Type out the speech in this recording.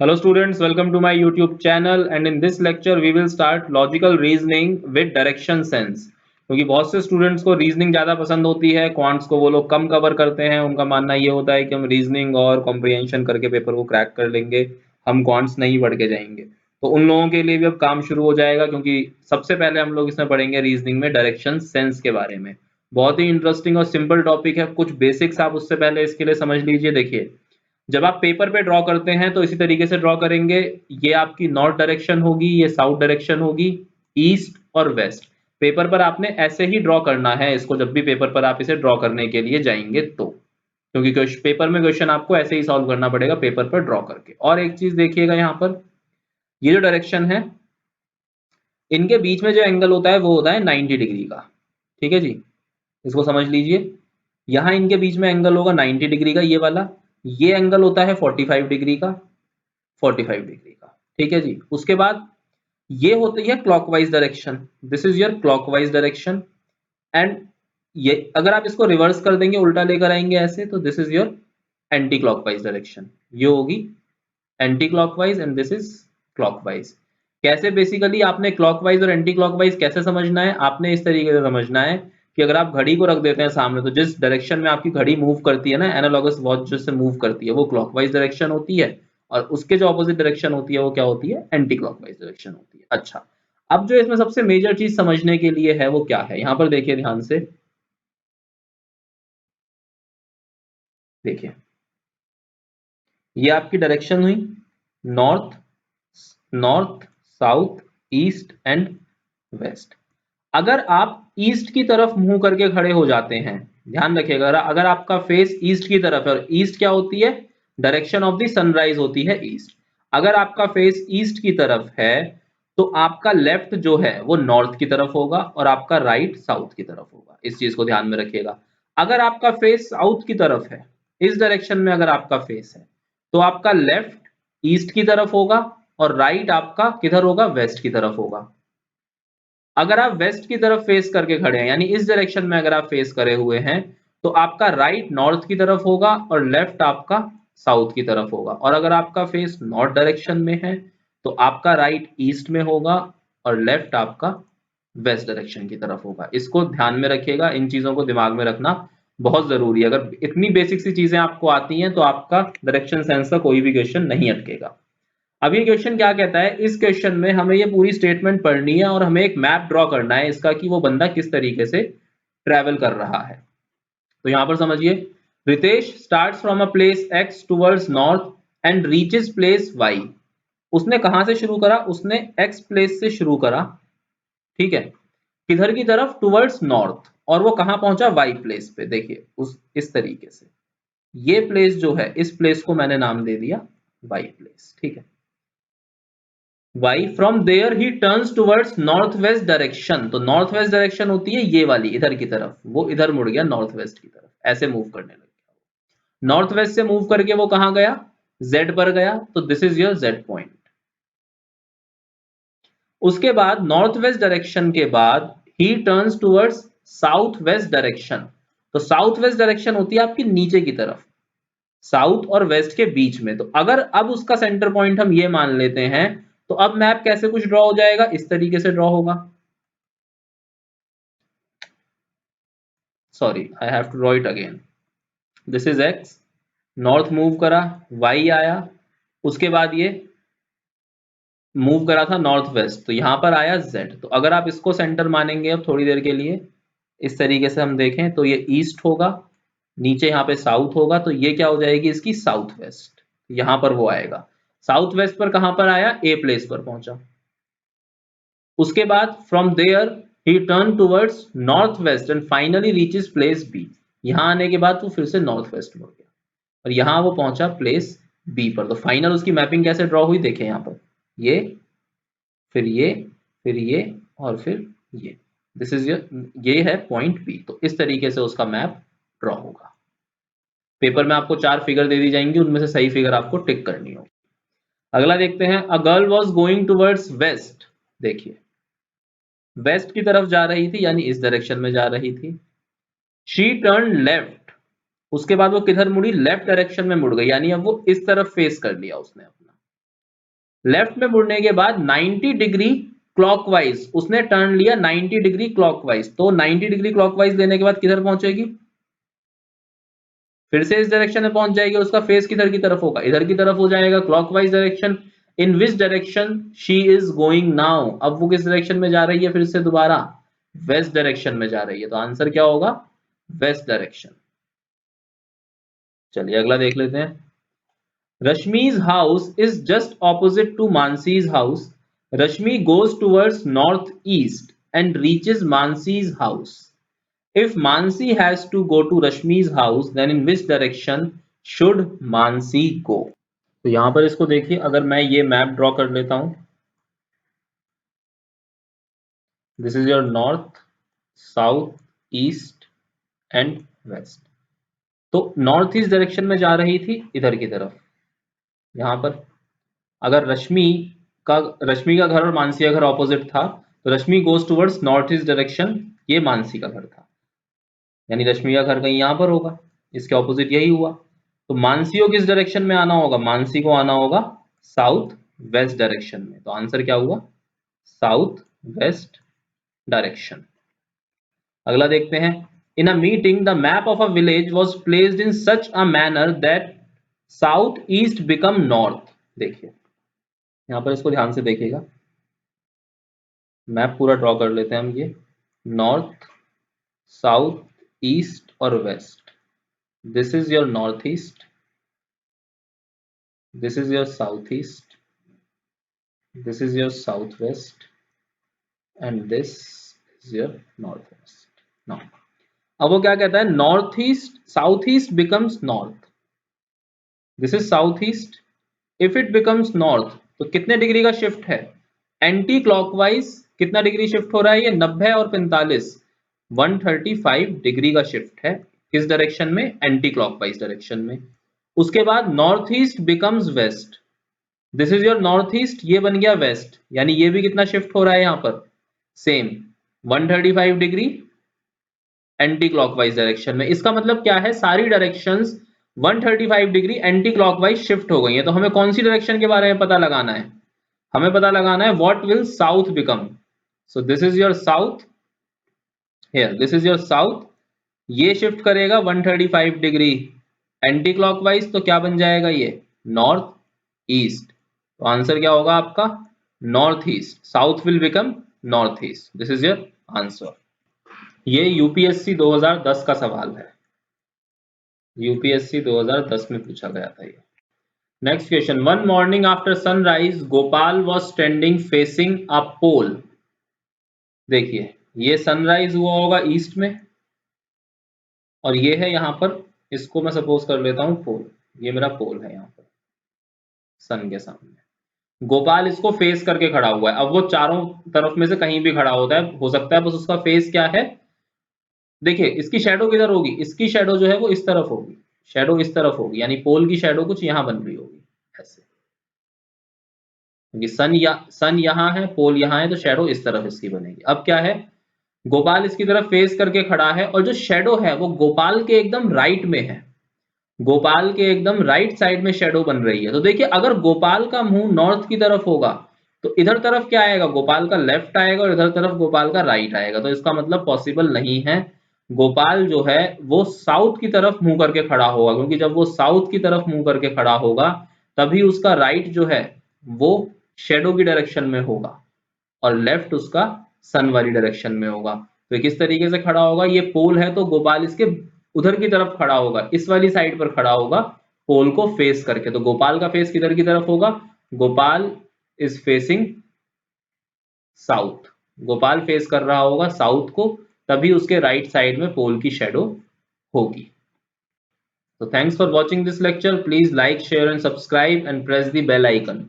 Hello students, welcome to my YouTube channel and in this lecture we will start logical reasoning with direction sense। क्योंकि बहुत से students को reasoning ज़्यादा पसंद होती है, क्वांट्स को वो लोग कम कवर करते हैं। उनका मानना ये होता है कि हम रीजनिंग और कॉम्प्रिहेंशन करके पेपर को क्रैक कर लेंगे, हम क्वांट्स नहीं पढ़ के जाएंगे। तो उन लोगों के लिए भी अब काम शुरू हो जाएगा, क्योंकि सबसे पहले हम लोग इसमें पढ़ेंगे रीजनिंग में डायरेक्शन सेंस के बारे में। बहुत ही इंटरेस्टिंग और सिंपल टॉपिक है। कुछ बेसिक्स आप उससे पहले इसके लिए समझ लीजिए। देखिए, जब आप पेपर पे ड्रॉ करते हैं तो इसी तरीके से ड्रॉ करेंगे। ये आपकी नॉर्थ डायरेक्शन होगी, ये साउथ डायरेक्शन होगी, ईस्ट और वेस्ट। पेपर पर आपने ऐसे ही ड्रॉ करना है इसको, जब भी पेपर पर आप इसे ड्रॉ करने के लिए जाएंगे तो, क्योंकि पेपर में क्वेश्चन आपको ऐसे ही सॉल्व करना पड़ेगा पेपर पर ड्रॉ करके। और एक चीज देखिएगा, यहाँ पर ये जो डायरेक्शन है, इनके बीच में जो एंगल होता है वो होता है 90 डिग्री का। ठीक है जी, इसको समझ लीजिए। यहाँ इनके बीच में एंगल होगा 90 डिग्री का, ये वाला। ये एंगल होता है 45 डिग्री का, 45 डिग्री का। ठीक है जी। उसके बाद ये होती है clockwise direction, this is your clockwise direction. And ये अगर आप इसको रिवर्स कर देंगे, उल्टा लेकर आएंगे ऐसे, तो this is your anti clockwise direction. ये होगी anti clockwise and this is clockwise. कैसे बेसिकली आपने क्लॉकवाइज और एंटी क्लॉकवाइज कैसे समझना है, आपने इस तरीके से समझना है कि अगर आप घड़ी को रख देते हैं सामने, तो जिस डायरेक्शन में आपकी घड़ी मूव करती है ना, एनालॉगस वॉच जिससे मूव करती है, वो क्लॉकवाइज डायरेक्शन होती है। और उसके जो ऑपोजिट डायरेक्शन होती है वो क्या होती है, एंटी क्लॉकवाइज डायरेक्शन होती है। अच्छा, अब जो इसमें सबसे मेजर चीज समझने के लिए है वो क्या है, यहां पर देखिए ध्यान से। देखिए, ये आपकी डायरेक्शन हुई north, north, south, east and west. अगर आप ईस्ट की तरफ मुंह करके खड़े हो जाते हैं, ध्यान रखिएगा, अगर आपका फेस ईस्ट की तरफ है, और ईस्ट क्या होती है, डायरेक्शन ऑफ द सनराइज होती है ईस्ट। अगर आपका फेस ईस्ट की तरफ है तो आपका लेफ्ट जो है वो नॉर्थ की तरफ होगा और आपका राइट साउथ की तरफ होगा। इस चीज को ध्यान में रखिएगा। अगर आपका फेस साउथ की तरफ है, इस डायरेक्शन में अगर आपका फेस है, तो आपका लेफ्ट ईस्ट की तरफ होगा और राइट आपका किधर होगा, वेस्ट की तरफ होगा। अगर आप वेस्ट की तरफ फेस करके खड़े हैं, यानी इस डायरेक्शन में अगर आप फेस करे हुए हैं, तो आपका राइट नॉर्थ की तरफ होगा और लेफ्ट आपका साउथ की तरफ होगा। और अगर आपका फेस नॉर्थ डायरेक्शन में है तो आपका राइट ईस्ट में होगा और लेफ्ट आपका वेस्ट डायरेक्शन की तरफ होगा। इसको ध्यान में रखिएगा, इन चीजों को दिमाग में रखना बहुत जरूरी है। अगर इतनी बेसिक सी चीजें आपको आती हैं तो आपका डायरेक्शन सेंस का कोई भी क्वेश्चन नहीं अटकेगा। अब ये क्वेश्चन क्या कहता है, इस क्वेश्चन में हमें ये पूरी स्टेटमेंट पढ़नी है और हमें एक मैप ड्रॉ करना है इसका, कि वो बंदा किस तरीके से ट्रेवल कर रहा है। तो यहां पर समझिए, Ritesh starts from a place X towards north and reaches place Y. उसने कहां से शुरू करा, उसने एक्स प्लेस से शुरू करा। ठीक है, किधर की तरफ, टुवर्ड्स नॉर्थ। और वो कहां पहुंचा, वाई प्लेस पे। देखिए उस इस तरीके से, ये प्लेस जो है, इस प्लेस को मैंने नाम दे दिया वाई प्लेस। ठीक है, Y from there he turns towards north west direction. तो नॉर्थ वेस्ट डायरेक्शन होती है ये वाली, इधर की तरफ। वो इधर मुड़ गया नॉर्थ वेस्ट की तरफ, ऐसे मूव करने लग गया। नॉर्थ वेस्ट से मूव करके वो कहां गया, जेड पर गया। तो this is your Z point. उसके बाद नॉर्थ वेस्ट डायरेक्शन के बाद ही turns towards south west direction. तो साउथ वेस्ट डायरेक्शन होती है आपकी नीचे की तरफ, साउथ और वेस्ट के बीच में। तो अगर अब उसका सेंटर पॉइंट हम ये मान लेते हैं, तो अब मैप कैसे कुछ ड्रॉ हो जाएगा, इस तरीके से ड्रॉ होगा। Sorry, I have to draw it again. This is X, north move करा, वाई आया, उसके बाद ये मूव करा था नॉर्थ वेस्ट, तो यहां पर आया जेड। तो अगर आप इसको सेंटर मानेंगे अब थोड़ी देर के लिए, इस तरीके से हम देखें तो ये ईस्ट होगा, नीचे यहाँ पे साउथ होगा, तो ये क्या हो जाएगी इसकी, साउथ वेस्ट। यहां पर वो आएगा, साउथ वेस्ट पर कहां पर आया, ए प्लेस पर पहुंचा। उसके बाद from there he turn towards north west and finally reaches place B. यहां आने के बाद वो फिर से नॉर्थ वेस्ट मुड़ गया और यहां वो पहुंचा प्लेस बी पर। तो फाइनल उसकी मैपिंग कैसे ड्रॉ हुई, देखें यहां पर, ये, फिर ये, फिर ये, और फिर ये। दिस इज ये है पॉइंट बी। तो इस तरीके से उसका मैप ड्रॉ होगा। पेपर में आपको 4 फिगर दे दी जाएंगी, उनमें से सही फिगर आपको टिक करनी होगी। अगला देखते हैं, a girl was going towards waste. देखिए, वेस्ट की तरफ जा रही थी, यानी इस डायरेक्शन में जा रही थी। शी टर्न लेफ्ट, उसके बाद वो किधर मुड़ी, लेफ्ट डायरेक्शन में मुड़ गई, यानी अब वो इस तरफ फेस कर लिया उसने अपना। लेफ्ट में मुड़ने के बाद 90 डिग्री क्लॉकवाइज उसने टर्न लिया, 90 डिग्री क्लॉकवाइज, तो 90 डिग्री क्लॉकवाइज लेने के बाद किधर पहुंचेगी, फिर से इस डायरेक्शन में पहुंच जाएगी, उसका फेस किधर की तरफ होगा, इधर की तरफ हो जाएगा, clockwise direction. In which direction she is going now, अब वो किस डायरेक्शन में जा रही है, फिर से दोबारा वेस्ट डायरेक्शन में जा रही है, तो आंसर क्या होगा, वेस्ट डायरेक्शन। चलिए अगला देख लेते हैं। Rashmi's house is just opposite to Mansi's house. Rashmi goes towards northeast and reaches Mansi's house. If Mansi has to go to Rashmi's house, then in which direction should Mansi go? तो यहां पर इसको देखिए, अगर मैं ये map draw कर लेता हूं, this is your north, south, east and west. तो नॉर्थ ईस्ट डायरेक्शन में जा रही थी इधर की तरफ, यहां पर अगर रश्मि का घर और मानसी का घर ऑपोजिट था, तो Rashmi goes towards north east direction, ये मानसी का घर था, यानी रश्मि का घर कहीं यहां पर होगा, इसके ऑपोजिट यही हुआ। तो मानसी को किस डायरेक्शन में आना होगा, मानसी को आना होगा साउथ वेस्ट डायरेक्शन में, तो आंसर क्या हुआ, साउथ वेस्ट डायरेक्शन। अगला देखते हैं। In a meeting the map of a village was placed in such a manner that south east become north. देखिए यहां पर इसको ध्यान से देखिएगा, मैप पूरा ड्रॉ कर लेते हैं हम, ये नॉर्थ, साउथ, ईस्ट और west. This is your north east, this is your south east, this is your south west and this is your north west. Now अब वो क्या कहता है, north east, south east becomes north, this is south east, if it becomes north, तो कितने degree का shift है, anti clockwise कितना डिग्री शिफ्ट हो रहा है, ये 90 और 45, 135 डिग्री का शिफ्ट है, किस डायरेक्शन में, एंटी क्लॉकवाइज डायरेक्शन में। उसके बाद north east becomes west, this is your north east, ये बन गया वेस्ट, यानी ये भी कितना शिफ्ट हो रहा है, यहां पर same 135 degree anti clockwise direction में। इसका मतलब क्या है, सारी directions 135 degree anti clockwise shift हो गई है। तो हमें कौन सी डायरेक्शन के बारे में पता लगाना है, हमें पता लगाना है what will south become. So this is your south, here this is your south, ये शिफ्ट करेगा 135 डिग्री एंटी क्लॉकवाइज, तो क्या बन जाएगा ये, नॉर्थ ईस्ट। तो आंसर क्या होगा आपका, north east, south will become north east, this is your answer. ये यूपीएससी 2010 का सवाल है, यूपीएससी 2010 में पूछा गया था ये। Next question, one morning after sunrise Gopal was standing facing a pole. देखिए ये सनराइज हुआ होगा ईस्ट में, और ये है यहां पर, इसको मैं सपोज कर लेता हूं पोल, ये मेरा पोल है यहां पर सन के सामने, गोपाल इसको फेस करके खड़ा हुआ है। अब वो चारों तरफ में से कहीं भी खड़ा होता है, हो सकता है, बस उसका फेस क्या है, देखिए इसकी शेडो किधर होगी, इसकी शेडो जो है वो इस तरफ होगी, शेडो इस तरफ होगी, यानी पोल की शेडो कुछ यहां बन रही होगी ऐसे, क्योंकि सन यहाँ है, पोल यहाँ है, तो शेडो इस तरफ इसकी बनेगी। अब क्या है, गोपाल इसकी तरफ फेस करके खड़ा है, और जो शेडो है वो गोपाल के एकदम राइट में है, गोपाल के एकदम राइट साइड में शेडो बन रही है। तो देखिए अगर गोपाल का मुंह नॉर्थ की तरफ होगा, तो इधर तरफ क्या आएगा, गोपाल का लेफ्ट आएगा, और इधर तरफ गोपाल का राइट आएगा, तो इसका मतलब पॉसिबल नहीं है, गोपाल जो है वो साउथ की तरफ मुंह करके खड़ा होगा, क्योंकि जब वो साउथ की तरफ मुंह करके खड़ा होगा तभी उसका राइट जो है वो शेडो की डायरेक्शन में होगा, और लेफ्ट उसका सन वाली डायरेक्शन में होगा। तो किस तरीके से खड़ा होगा, ये पोल है तो गोपाल इसके उधर की तरफ खड़ा होगा, इस वाली साइड पर खड़ा होगा पोल को फेस करके, तो गोपाल का फेस किधर की तरफ होगा, Gopal is facing south, Gopal face कर रहा होगा साउथ को, तभी उसके राइट साइड में पोल की शेडो होगी। So thanks for watching this lecture. Please like, share and subscribe and press the bell icon.